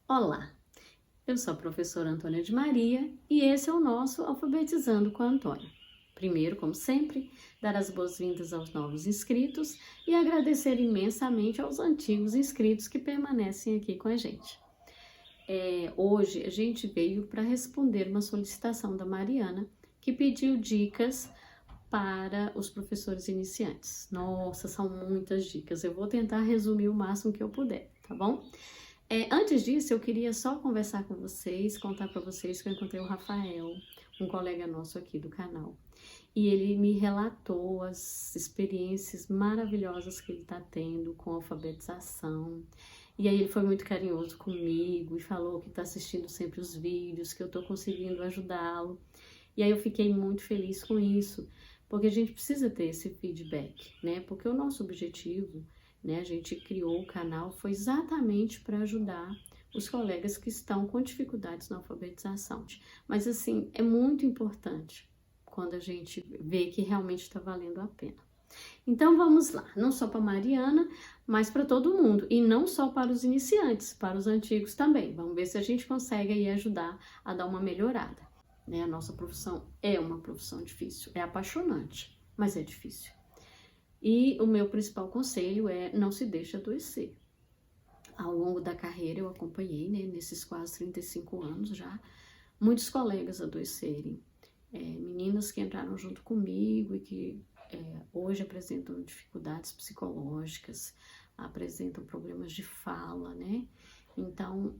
Olá, eu sou a professora Antônia de Maria e esse é o nosso Alfabetizando com a Antônia. Primeiro, como sempre, dar as boas-vindas aos novos inscritos e agradecer imensamente aos antigos inscritos que permanecem aqui com a gente. Hoje a gente veio para responder uma solicitação da Mariana, que pediu dicas para os professores iniciantes. Nossa, são muitas dicas, eu vou tentar resumir o máximo que eu puder, tá bom? Antes disso, eu queria só conversar com vocês, contar para vocês que eu encontrei o Rafael, um colega nosso aqui do canal. E ele me relatou as experiências maravilhosas que ele está tendo com a alfabetização. E aí ele foi muito carinhoso comigo e falou que está assistindo sempre os vídeos, que eu estou conseguindo ajudá-lo. E aí eu fiquei muito feliz com isso, porque a gente precisa ter esse feedback, né? Porque o nosso objetivo, né, a gente criou o canal, foi exatamente para ajudar os colegas que estão com dificuldades na alfabetização. Mas assim, é muito importante quando a gente vê que realmente está valendo a pena. Então vamos lá, não só para Mariana, mas para todo mundo, e não só para os iniciantes, para os antigos também. Vamos ver se a gente consegue aí ajudar a dar uma melhorada. Né? A nossa profissão é uma profissão difícil, é apaixonante, mas é difícil. E o meu principal conselho é não se deixe adoecer. Ao longo da carreira eu acompanhei, né, nesses quase 35 anos já, muitos colegas adoecerem. Meninas que entraram junto comigo e que hoje apresentam dificuldades psicológicas, apresentam problemas de fala, né? Então,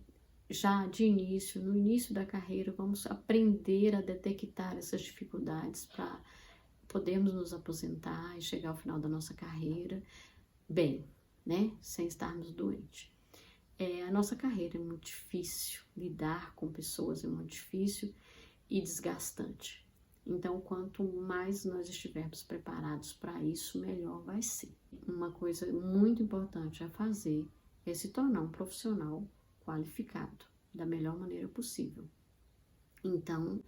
já de início, no início da carreira, vamos aprender a detectar essas dificuldades para podermos nos aposentar e chegar ao final da nossa carreira bem, né? Sem estarmos doentes. A nossa carreira é muito difícil, lidar com pessoas é muito difícil e desgastante. Então, quanto mais nós estivermos preparados para isso, melhor vai ser. Uma coisa muito importante a fazer é se tornar um profissional qualificado da melhor maneira possível. Então,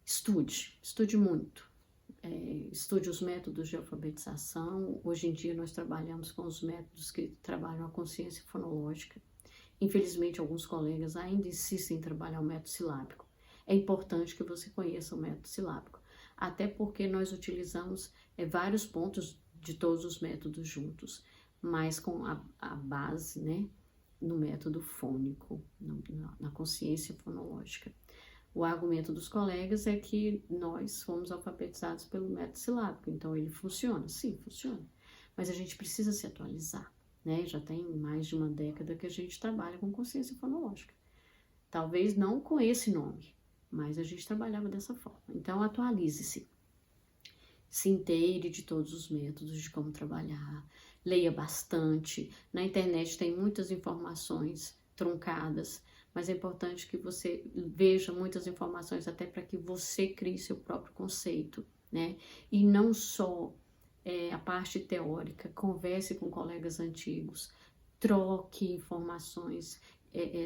estude muito. Estude os métodos de alfabetização. Hoje em dia nós trabalhamos com os métodos que trabalham a consciência fonológica. Infelizmente, alguns colegas ainda insistem em trabalhar o método silábico. É importante que você conheça o método silábico, até porque nós utilizamos vários pontos de todos os métodos juntos, mas com a base, né, no método fônico, na consciência fonológica. O argumento dos colegas é que nós fomos alfabetizados pelo método silábico, então ele funciona? Sim, funciona. Mas a gente precisa se atualizar, né? Já tem mais de uma década que a gente trabalha com consciência fonológica. Talvez não com esse nome, mas a gente trabalhava dessa forma. Então, atualize-se. Se inteire de todos os métodos, de como trabalhar. Leia bastante. Na internet tem muitas informações truncadas, mas é importante que você veja muitas informações até para que você crie seu próprio conceito, né? E não só a parte teórica, converse com colegas antigos, troque informações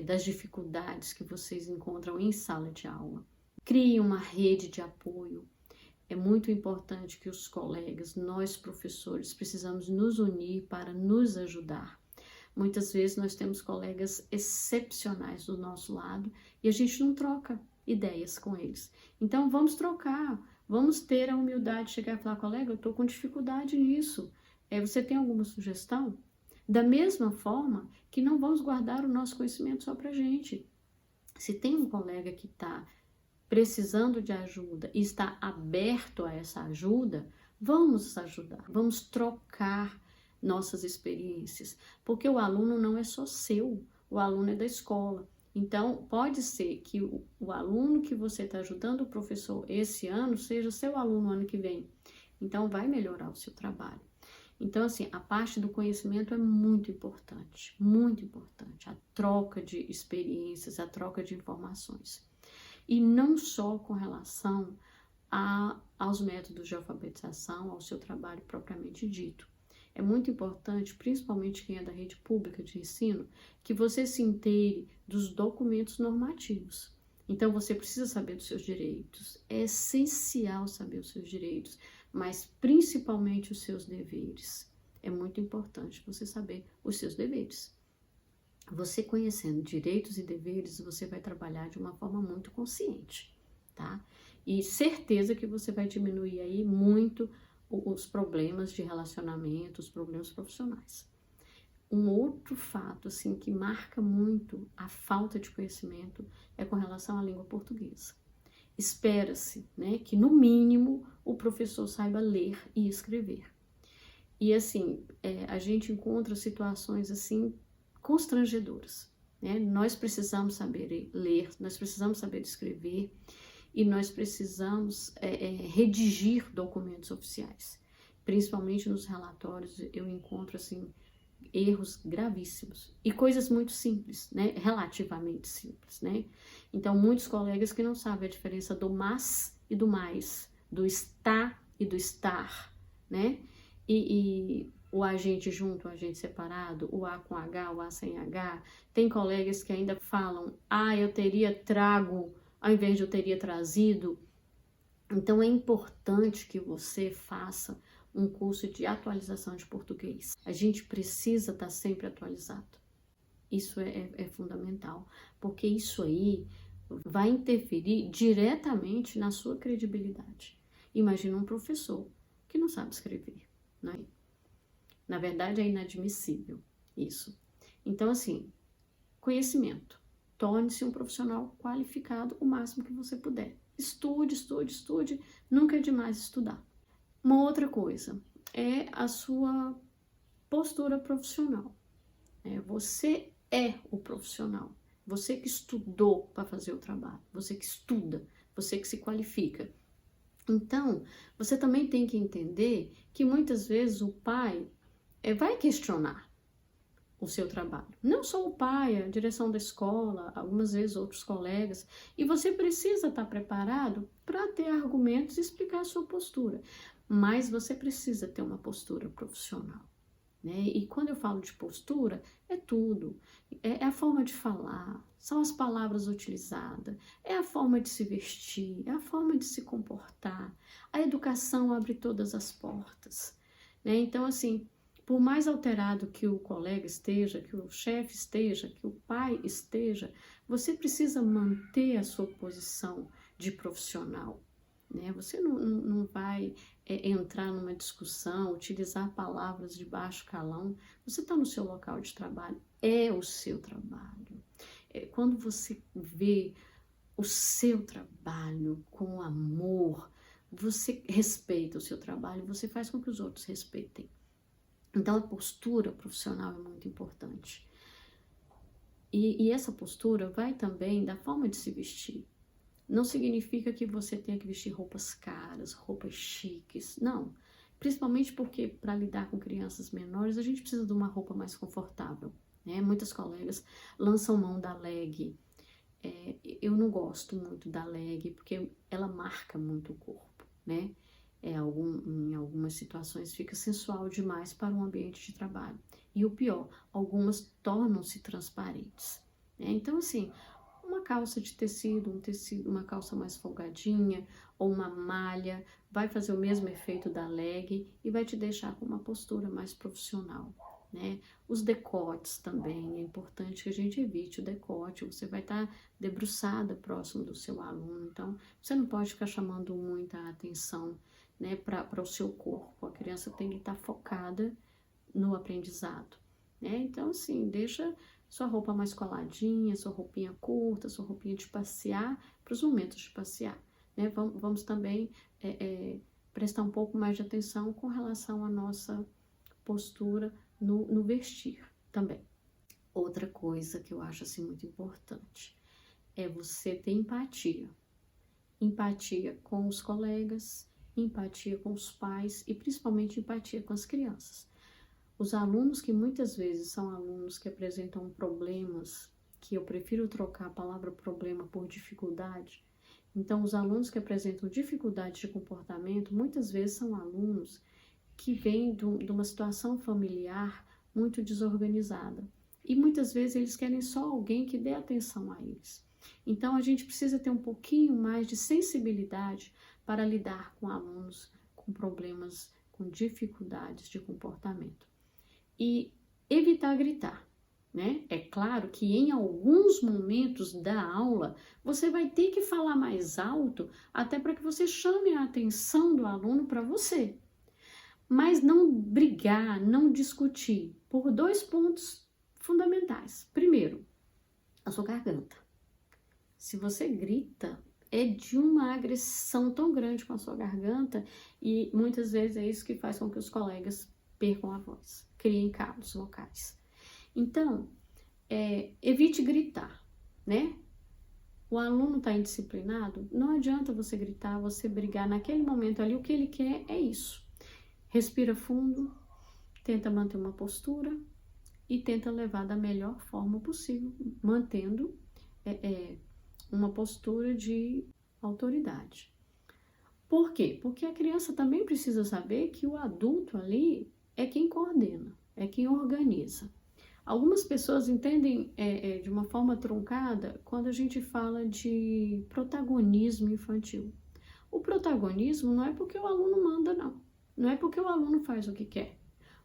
das dificuldades que vocês encontram em sala de aula. Crie uma rede de apoio. É muito importante que os colegas, nós professores, precisamos nos unir para nos ajudar. Muitas vezes nós temos colegas excepcionais do nosso lado e a gente não troca ideias com eles. Então vamos trocar, vamos ter a humildade de chegar e falar, colega, eu estou com dificuldade nisso. Você tem alguma sugestão? Da mesma forma que não vamos guardar o nosso conhecimento só para a gente. Se tem um colega que está precisando de ajuda e está aberto a essa ajuda, vamos ajudar, vamos trocar nossas experiências, porque o aluno não é só seu, o aluno é da escola. Então, pode ser que o aluno que você está ajudando o professor esse ano seja seu aluno ano que vem. Então, vai melhorar o seu trabalho. Então, assim, a parte do conhecimento é muito importante, a troca de experiências, a troca de informações. E não só com relação aos métodos de alfabetização, ao seu trabalho propriamente dito. É muito importante, principalmente quem é da rede pública de ensino, que você se inteire dos documentos normativos. Então, você precisa saber dos seus direitos. É essencial saber os seus direitos, mas principalmente os seus deveres. É muito importante você saber os seus deveres. você conhecendo direitos e deveres, você vai trabalhar de uma forma muito consciente, tá? E certeza que você vai diminuir aí muito os problemas de relacionamento, os problemas profissionais. Um outro fato, assim, que marca muito a falta de conhecimento é com relação à língua portuguesa. Espera-se, né, que no mínimo o professor saiba ler e escrever. E assim, a gente encontra situações assim constrangedoras, né? Nós precisamos saber ler, nós precisamos saber escrever e nós precisamos redigir documentos oficiais. Principalmente nos relatórios eu encontro assim erros gravíssimos e coisas muito simples, né? Relativamente simples, né? Então, muitos colegas que não sabem a diferença do mas e do mais, do está e do estar, né? E o agente junto, o agente separado, o A com H, o A sem H. Tem colegas que ainda falam, eu teria trago, ao invés de eu teria trazido. Então, é importante que você faça um curso de atualização de português. A gente precisa estar sempre atualizado. Isso é fundamental, porque isso aí vai interferir diretamente na sua credibilidade. Imagina um professor que não sabe escrever, né? Na verdade, é inadmissível isso. Então, assim, conhecimento. Torne-se um profissional qualificado o máximo que você puder. Estude, estude, estude. Nunca é demais estudar. Uma outra coisa é a sua postura profissional. Você é o profissional. Você que estudou para fazer o trabalho. Você que estuda. Você que se qualifica. Então, você também tem que entender que muitas vezes o pai vai questionar o seu trabalho. Não só o pai, a direção da escola, algumas vezes outros colegas. E você precisa estar preparado para ter argumentos e explicar a sua postura. Mas você precisa ter uma postura profissional, né? E quando eu falo de postura, é tudo. É a forma de falar, são as palavras utilizadas, é a forma de se vestir, é a forma de se comportar. A educação abre todas as portas, né? Então, assim, por mais alterado que o colega esteja, que o chefe esteja, que o pai esteja, você precisa manter a sua posição de profissional, né? Você não vai entrar numa discussão, utilizar palavras de baixo calão. Você está no seu local de trabalho, é o seu trabalho. Quando você vê o seu trabalho com amor, você respeita o seu trabalho, você faz com que os outros respeitem. Então, a postura profissional é muito importante. E essa postura vai também da forma de se vestir. Não significa que você tenha que vestir roupas caras, roupas chiques, não. Principalmente porque para lidar com crianças menores, a gente precisa de uma roupa mais confortável, né? Muitas colegas lançam mão da leg. Eu não gosto muito da leg, porque ela marca muito o corpo, né? Em algumas situações fica sensual demais para um ambiente de trabalho. E o pior, algumas tornam-se transparentes, né? Então, assim, uma calça de tecido, uma calça mais folgadinha ou uma malha vai fazer o mesmo efeito da leg e vai te deixar com uma postura mais profissional, né? Os decotes também, é importante que a gente evite o decote, você vai estar debruçada próximo do seu aluno, então você não pode ficar chamando muita atenção, né, para o seu corpo. A criança tem que estar focada no aprendizado, né? Então, assim, deixa sua roupa mais coladinha, sua roupinha curta, sua roupinha de passear, para os momentos de passear, né? Vamos também prestar um pouco mais de atenção com relação à nossa postura no vestir também. Outra coisa que eu acho assim muito importante é você ter empatia. Empatia com os colegas, empatia com os pais e principalmente empatia com as crianças. Os alunos que muitas vezes são alunos que apresentam problemas, que eu prefiro trocar a palavra problema por dificuldade. Então, os alunos que apresentam dificuldade de comportamento, muitas vezes são alunos que vêm de uma situação familiar muito desorganizada. E muitas vezes eles querem só alguém que dê atenção a eles. Então, a gente precisa ter um pouquinho mais de sensibilidade para lidar com alunos com problemas, com dificuldades de comportamento. E evitar gritar. né? É claro que em alguns momentos da aula você vai ter que falar mais alto, até para que você chame a atenção do aluno para você. Mas não brigar, não discutir, por 2 pontos fundamentais. Primeiro, a sua garganta. Se você grita, é de uma agressão tão grande com a sua garganta e muitas vezes é isso que faz com que os colegas percam a voz, criem calos vocais. Então, evite gritar, né? O aluno está indisciplinado, não adianta você gritar, você brigar naquele momento ali, o que ele quer é isso. Respira fundo, tenta manter uma postura e tenta levar da melhor forma possível, mantendo uma postura de autoridade. Por quê? Porque a criança também precisa saber que o adulto ali é quem coordena, é quem organiza. Algumas pessoas entendem de uma forma truncada quando a gente fala de protagonismo infantil. O protagonismo não é porque o aluno manda, não. Não é porque o aluno faz o que quer.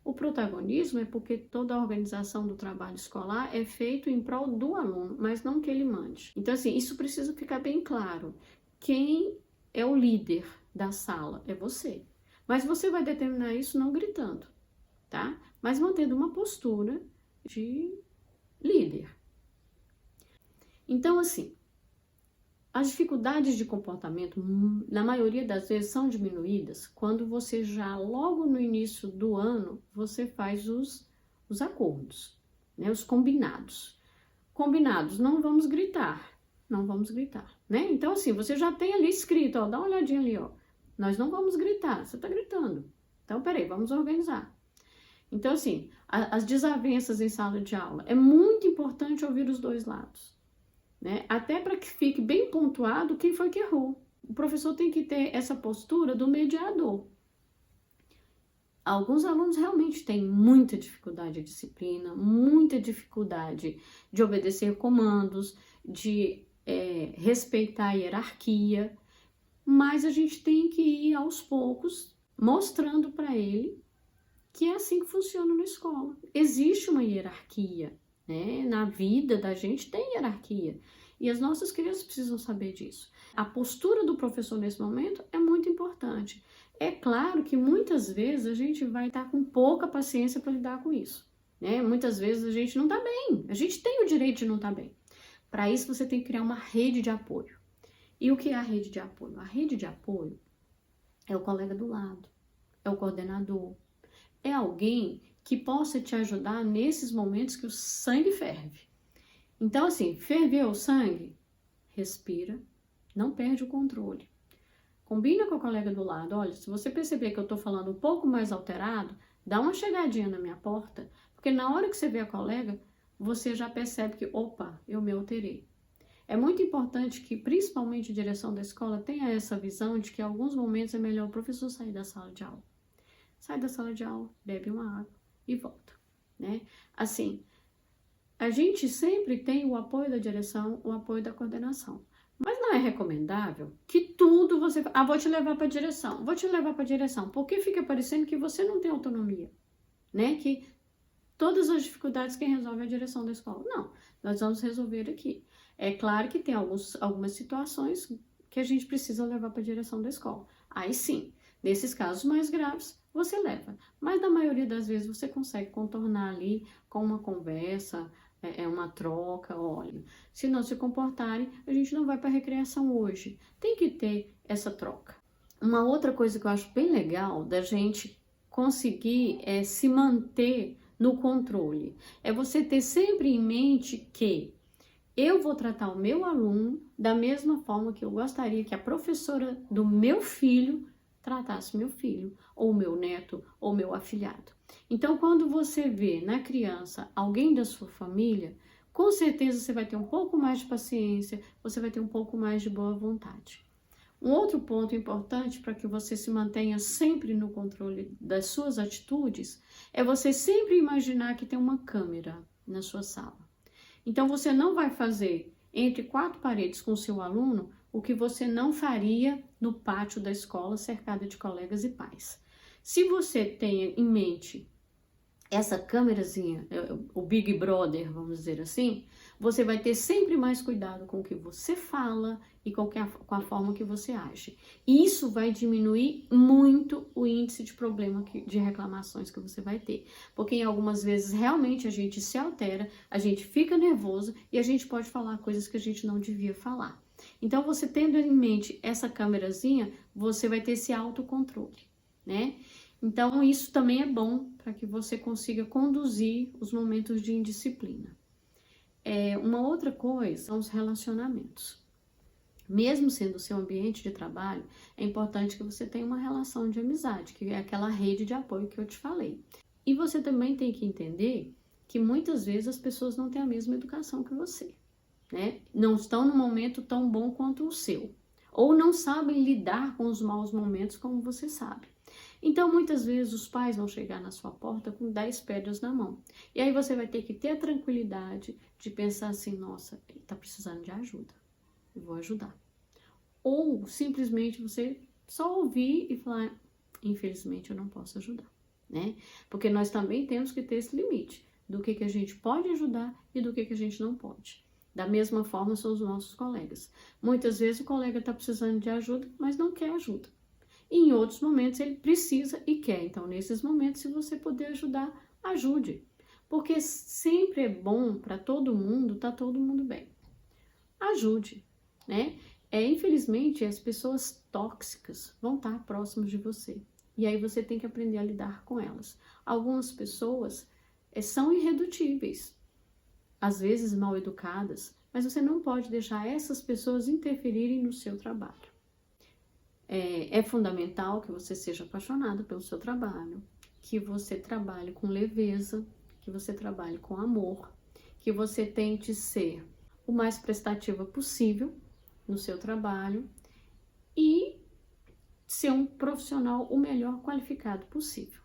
O protagonismo é porque toda a organização do trabalho escolar é feito em prol do aluno, mas não que ele mande. Então, assim, isso precisa ficar bem claro. Quem é o líder da sala é você. Mas você vai determinar isso não gritando, tá? Mas mantendo uma postura de líder. Então, assim, as dificuldades de comportamento, na maioria das vezes, são diminuídas quando você já, logo no início do ano, você faz os acordos, né? Os combinados. Combinados, não vamos gritar, né? Então, assim, você já tem ali escrito, ó, dá uma olhadinha ali, ó. Nós não vamos gritar, você tá gritando. Então, peraí, vamos organizar. Então, assim, as desavenças em sala de aula, é muito importante ouvir os dois lados. Né? Até para que fique bem pontuado quem foi que errou. O professor tem que ter essa postura do mediador. Alguns alunos realmente têm muita dificuldade de disciplina, muita dificuldade de obedecer comandos, de respeitar a hierarquia, mas a gente tem que ir aos poucos mostrando para ele que é assim que funciona na escola. Existe uma hierarquia. Né? Na vida da gente tem hierarquia e as nossas crianças precisam saber disso. A postura do professor nesse momento é muito importante. É claro que muitas vezes a gente vai estar com pouca paciência para lidar com isso. Né? Muitas vezes a gente não está bem, a gente tem o direito de não estar bem. Para isso você tem que criar uma rede de apoio. E o que é a rede de apoio? A rede de apoio é o colega do lado, é o coordenador, é alguém que possa te ajudar nesses momentos que o sangue ferve. Então, assim, ferveu o sangue, respira, não perde o controle. Combina com o colega do lado, olha, se você perceber que eu tô falando um pouco mais alterado, dá uma chegadinha na minha porta, porque na hora que você vê a colega, você já percebe que, opa, eu me alterei. É muito importante que, principalmente a direção da escola, tenha essa visão de que em alguns momentos é melhor o professor sair da sala de aula. Sai da sala de aula, bebe uma água e volta, né? Assim, a gente sempre tem o apoio da direção, o apoio da coordenação. Mas não é recomendável que tudo você... vou te levar para a direção, porque fica parecendo que você não tem autonomia, né? Que todas as dificuldades quem resolve é a direção da escola. Não, nós vamos resolver aqui. É claro que tem algumas situações que a gente precisa levar para a direção da escola. Aí sim, nesses casos mais graves, você leva. Mas na maioria das vezes você consegue contornar ali com uma conversa, uma troca. Olha, se não se comportarem, a gente não vai para a recreação hoje. Tem que ter essa troca. Uma outra coisa que eu acho bem legal da gente conseguir se manter no controle é você ter sempre em mente que eu vou tratar o meu aluno da mesma forma que eu gostaria que a professora do meu filho tratasse meu filho, ou meu neto, ou meu afilhado. Então, quando você vê na criança alguém da sua família, com certeza você vai ter um pouco mais de paciência, você vai ter um pouco mais de boa vontade. Um outro ponto importante para que você se mantenha sempre no controle das suas atitudes é você sempre imaginar que tem uma câmera na sua sala. Então, você não vai fazer entre 4 paredes com o seu aluno o que você não faria no pátio da escola cercada de colegas e pais. Se você tem em mente essa câmerazinha, o Big Brother, vamos dizer assim, você vai ter sempre mais cuidado com o que você fala e com a forma que você age. E isso vai diminuir muito o índice de problema, de reclamações que você vai ter. Porque em algumas vezes realmente a gente se altera, a gente fica nervoso e a gente pode falar coisas que a gente não devia falar. Então, você tendo em mente essa câmerazinha, você vai ter esse autocontrole, né? Então, isso também é bom para que você consiga conduzir os momentos de indisciplina. Uma outra coisa são os relacionamentos. Mesmo sendo o seu ambiente de trabalho, é importante que você tenha uma relação de amizade, que é aquela rede de apoio que eu te falei. E você também tem que entender que muitas vezes as pessoas não têm a mesma educação que você, né? Não estão num momento tão bom quanto o seu. Ou não sabem lidar com os maus momentos como você sabe. Então, muitas vezes, os pais vão chegar na sua porta com 10 pedras na mão. E aí você vai ter que ter a tranquilidade de pensar assim, nossa, ele está precisando de ajuda, eu vou ajudar. Ou, simplesmente, você só ouvir e falar, infelizmente, eu não posso ajudar, né? Porque nós também temos que ter esse limite do que a gente pode ajudar e do que a gente não pode. Da mesma forma, são os nossos colegas. Muitas vezes, o colega está precisando de ajuda, mas não quer ajuda. E em outros momentos ele precisa e quer. Então, nesses momentos, se você puder ajudar, ajude. Porque sempre é bom para todo mundo, tá todo mundo bem. Ajude, né? Infelizmente, as pessoas tóxicas vão estar próximas de você. E aí você tem que aprender a lidar com elas. Algumas pessoas são irredutíveis, às vezes mal educadas, mas você não pode deixar essas pessoas interferirem no seu trabalho. É fundamental que você seja apaixonado pelo seu trabalho, que você trabalhe com leveza, que você trabalhe com amor, que você tente ser o mais prestativa possível no seu trabalho e ser um profissional o melhor qualificado possível.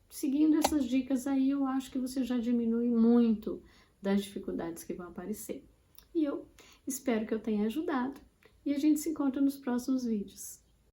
Seguindo essas dicas aí, eu acho que você já diminui muito das dificuldades que vão aparecer. E eu espero que eu tenha ajudado. E a gente se encontra nos próximos vídeos.